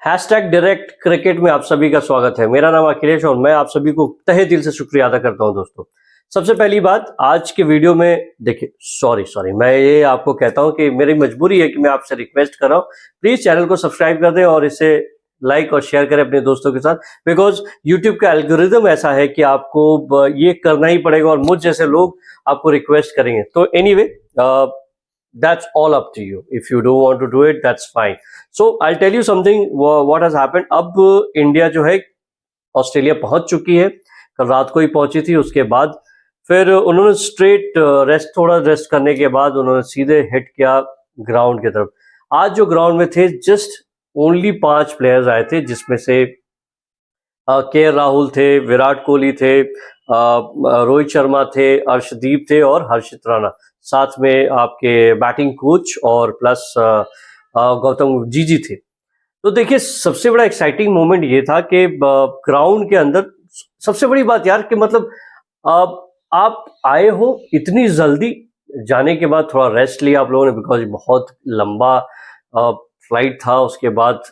Hashtag direct cricket में आप सभी का स्वागत है। मेरा नाम अखिलेश और मैं आप सभी को तहे दिल से शुक्रिया अदा करता हूं दोस्तों। सबसे पहली बात, आज के वीडियो में देखिए, सॉरी मैं ये आपको कहता हूं कि मेरी मजबूरी है कि मैं आपसे रिक्वेस्ट कर रहा हूं, प्लीज चैनल को सब्सक्राइब कर दें और इसे लाइक और शेयर करें अपने दोस्तों के साथ, बिकॉज यूट्यूब का एल्गोरिदम ऐसा है कि आपको ये करना ही पड़ेगा और मुझ जैसे लोग आपको रिक्वेस्ट करेंगे। तो anyway, that's all up to you. If you don't want to do it, that's fine. So I'll tell you something what has happened. अब इंडिया जो है ऑस्ट्रेलिया पहुंच चुकी है, कल रात को ही पहुंची थी। उसके बाद फिर उन्होंने स्ट्रेट थोड़ा रेस्ट करने के बाद उन्होंने सीधे हिट किया ग्राउंड की तरफ। आज जो ग्राउंड में थे जस्ट ओनली 5 प्लेयर्स आए थे, जिसमें से के राहुल थे, विराट कोहली थे, रोहित शर्मा थे, अर्शदीप थे और हर्षित राणा, साथ में आपके बैटिंग कोच और प्लस गौतम जीजी थे। तो देखिए, सबसे बड़ा एक्साइटिंग मोमेंट ये था कि ग्राउंड के अंदर सबसे बड़ी बात यार कि मतलब आप आए हो इतनी जल्दी, जाने के बाद थोड़ा रेस्ट लिया आप लोगों ने, बिकॉज बहुत लंबा फ्लाइट था। उसके बाद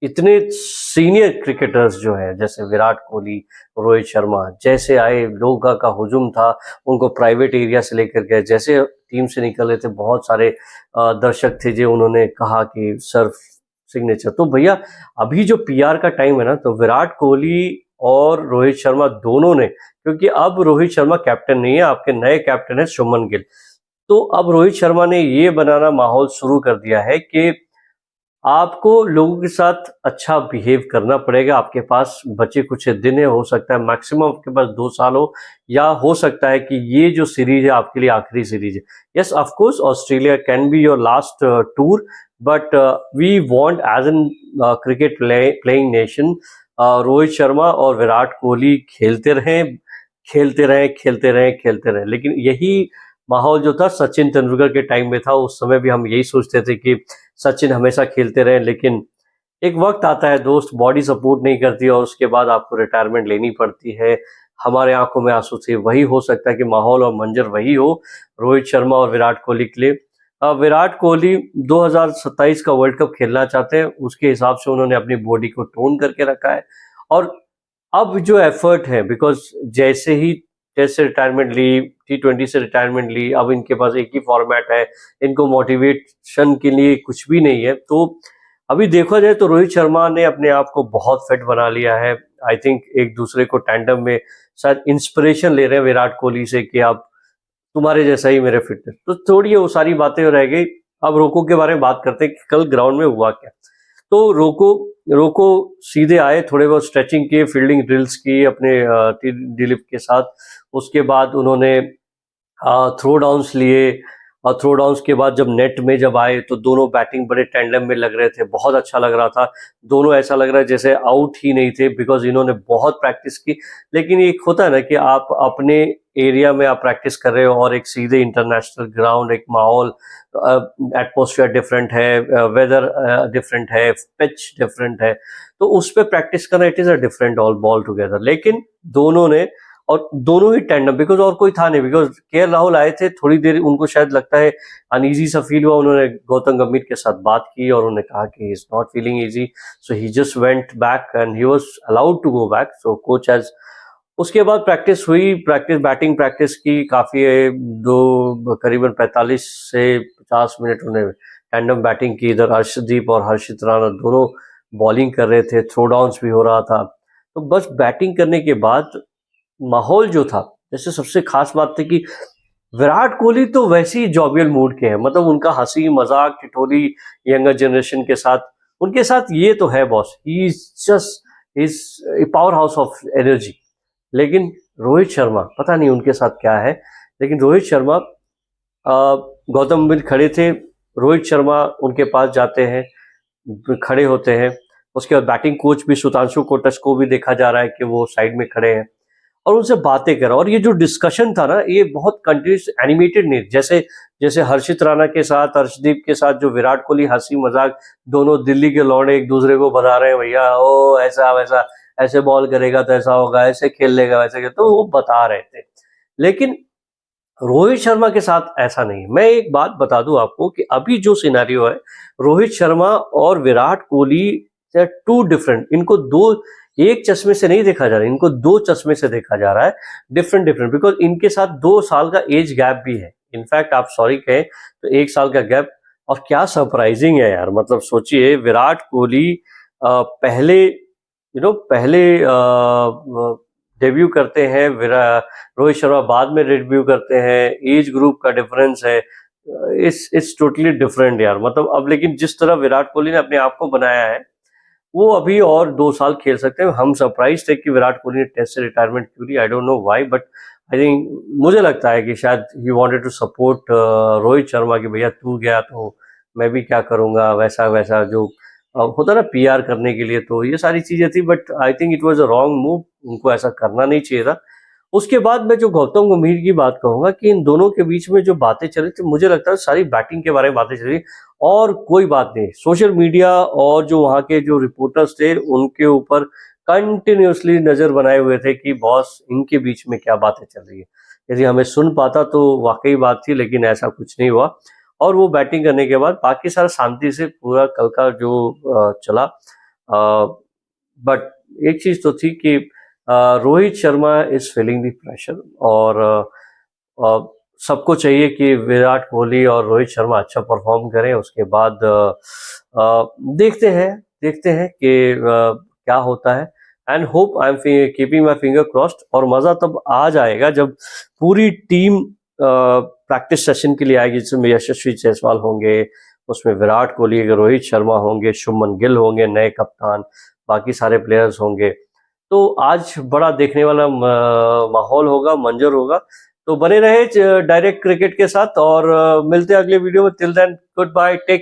इतने सीनियर क्रिकेटर्स जो है जैसे विराट कोहली, रोहित शर्मा, जैसे आए, लोगों का हुजूम था, उनको प्राइवेट एरिया से लेकर गए। जैसे टीम से निकल रहे थे, बहुत सारे दर्शक थे जो उन्होंने कहा कि सर सिग्नेचर। तो भैया, अभी जो पीआर का टाइम है ना, तो विराट कोहली और रोहित शर्मा दोनों ने, क्योंकि अब रोहित शर्मा कैप्टन नहीं है, आपके नए कैप्टन है शुभमन गिल। तो अब रोहित शर्मा ने ये बनाना माहौल शुरू कर दिया है कि आपको लोगों के साथ अच्छा बिहेव करना पड़ेगा। आपके पास बचे कुछ दिन है, हो सकता है मैक्सिमम आपके पास 2 साल हो, या हो सकता है कि ये जो सीरीज है आपके लिए आखिरी सीरीज है। Yes, of course Australia can be your last tour, but we want as an cricket playing nation, Rohit Sharma और विराट कोहली खेलते रहें, खेलते रहें, खेलते रहें, खेलते रहें। लेकिन यही माहौल जो था सचिन तेंदुलकर के टाइम में था। उस समय भी हम यही सोचते थे कि सचिन हमेशा खेलते रहे, लेकिन एक वक्त आता है दोस्त, बॉडी सपोर्ट नहीं करती और उसके बाद आपको रिटायरमेंट लेनी पड़ती है। हमारे आंखों में आंसू थे, वही हो सकता है कि माहौल और मंजर वही हो रोहित शर्मा और विराट कोहली के लिए। विराट कोहली 2027 का वर्ल्ड कप खेलना चाहते हैं, उसके हिसाब से उन्होंने अपनी बॉडी को टोन करके रखा है। और अब जो एफर्ट है, बिकॉज जैसे ही टेस्ट से रिटायरमेंट ली, T20 से रिटायरमेंट ली, अब इनके पास एक ही फॉर्मेट है, इनको मोटिवेशन के लिए कुछ भी नहीं है। तो अभी देखा जाए तो रोहित शर्मा ने अपने आप को बहुत फिट बना लिया है। आई थिंक एक दूसरे को टैंडम में शायद इंस्पिरेशन ले रहे हैं विराट कोहली से कि आप तुम्हारे जैसा ही मेरे फिटनेस। तो थोड़ी वो सारी बातें रह गई। अब रोको के बारे में बात करते हैं कि कल ग्राउंड में हुआ क्या। तो रोको सीधे आए, थोड़े बहुत स्ट्रेचिंग किए, फील्डिंग ड्रिल्स की अपने दिलीप के साथ। उसके बाद उन्होंने थ्रो डाउन्स लिए, और थ्रो डाउन्स के बाद जब नेट में जब आए तो दोनों बैटिंग बड़े टैंडम में लग रहे थे, बहुत अच्छा लग रहा था। दोनों ऐसा लग रहा है जैसे आउट ही नहीं थे, बिकॉज इन्होंने बहुत प्रैक्टिस की। लेकिन एक होता है ना कि आप अपने एरिया में आप प्रैक्टिस कर रहे हो और एक सीधे इंटरनेशनल ग्राउंड, एक माहौल, एटमोसफियर डिफरेंट है, वेदर डिफरेंट है, पिच डिफरेंट है, तो उस पर प्रैक्टिस करना it is a different all together. लेकिन दोनों ने, और दोनों ही टैंडम, बिकॉज और कोई था नहीं, बिकॉज के राहुल आए थे, थोड़ी देर उनको शायद लगता है अनईजी सा फील हुआ। उन्होंने गौतम गंभीर के साथ बात की और उन्होंने कहा कि he is not feeling easy, so he just went back and he was allowed to go back. So coach has, उसके बाद प्रैक्टिस हुई, बैटिंग प्रैक्टिस की काफी, करीबन 45 से 50 मिनट उन्होंने टैंडम बैटिंग की। इधर अर्शदीप और हर्षित राणा दोनों बॉलिंग कर रहे थे, थ्रो डाउन्स भी हो रहा था। तो बस बैटिंग करने के बाद माहौल जो था, जैसे सबसे खास बात थी कि विराट कोहली तो वैसे ही जॉवियल मूड के हैं, मतलब उनका हंसी मजाक ठिठोली यंगर जनरेशन के साथ, उनके साथ ये तो है boss, he is just is power house of energy. लेकिन रोहित शर्मा, पता नहीं उनके साथ क्या है, लेकिन रोहित शर्मा, गौतम गंभीर खड़े थे, रोहित शर्मा उनके पास जाते हैं, खड़े होते हैं। उसके बाद बैटिंग कोच भी, सुतांशु कोटस को भी देखा जा रहा है कि वो साइड में खड़े हैं और उनसे बातें कर रहा। और ये जो डिस्कशन था ना, ये बहुत कंटिन्यूस, एनिमेटेड नहीं, जैसे जैसे हर्षित राणा के साथ, अर्शदीप के साथ जो विराट कोहली हंसी मजाक, दोनों दिल्ली के लौंडे एक दूसरे को बता रहे हैं, भैया ओ ऐसा वैसा, ऐसे बॉल करेगा तो ऐसा होगा, ऐसे खेल लेगा वैसे, तो वो बता रहे थे। लेकिन रोहित शर्मा के साथ ऐसा नहीं। मैं एक बात बता दूं आपको कि अभी जो सिनेरियो है, रोहित शर्मा और Virat Kohli they are two different. इनको दो एक चश्मे से नहीं देखा जा रहा है, इनको दो चश्मे से देखा जा रहा है, डिफरेंट डिफरेंट, बिकॉज इनके साथ 2 साल का एज गैप भी है। इनफैक्ट आप सॉरी कहें तो 1 साल का गैप। और क्या सरप्राइजिंग है यार, मतलब सोचिए विराट कोहली पहले पहले डेब्यू करते हैं, रोहित शर्मा बाद में डेब्यू करते हैं, एज ग्रुप का डिफरेंस है, इट्स टोटली डिफरेंट यार। मतलब अब लेकिन जिस तरह विराट कोहली ने अपने आप को बनाया है, वो अभी और 2 साल खेल सकते हैं। हम सरप्राइज थे कि विराट कोहली ने टेस्ट से रिटायरमेंट क्यों ली, I don't know why, but I think मुझे लगता है कि शायद ही wanted to support Rohit Sharma कि भैया तू गया तो मैं भी क्या करूंगा, वैसा वैसा जो होता ना पीआर करने के लिए, तो ये सारी चीजें थी। But I think it was a wrong move, उनको ऐसा करना नहीं चाहिए था। उसके बाद मैं जो गौतम गंभीर की बात कहूंगा कि इन दोनों के बीच में जो बातें चली थी, मुझे लगता है सारी बैटिंग के बारे में बातें चली और कोई बात नहीं। सोशल मीडिया और जो वहाँ के जो रिपोर्टर्स थे उनके ऊपर कंटिन्यूअसली नजर बनाए हुए थे कि बॉस इनके बीच में क्या बातें चल रही है। यदि हमें सुन पाता तो वाकई बात थी, लेकिन ऐसा कुछ नहीं हुआ। और वो बैटिंग करने के बाद बाकी सारा शांति से पूरा कल का जो चला। बट एक चीज तो थी कि Rohit Sharma is feeling the pressure, और सबको चाहिए कि विराट कोहली और रोहित शर्मा अच्छा परफॉर्म करें। उसके बाद देखते हैं कि क्या होता है। And hope I am keeping my finger crossed. और मजा तब आ जाएगा जब पूरी टीम प्रैक्टिस सेशन के लिए आएगी, जिसमें यशस्वी जायसवाल होंगे, उसमें विराट कोहली, रोहित शर्मा होंगे, शुभमन गिल होंगे, नए कप्तान, बाकी सारे प्लेयर्स होंगे। तो आज बड़ा देखने वाला माहौल होगा, मंजर होगा। तो बने रहे डायरेक्ट क्रिकेट के साथ, और मिलते हैं अगले वीडियो में। Till then goodbye, take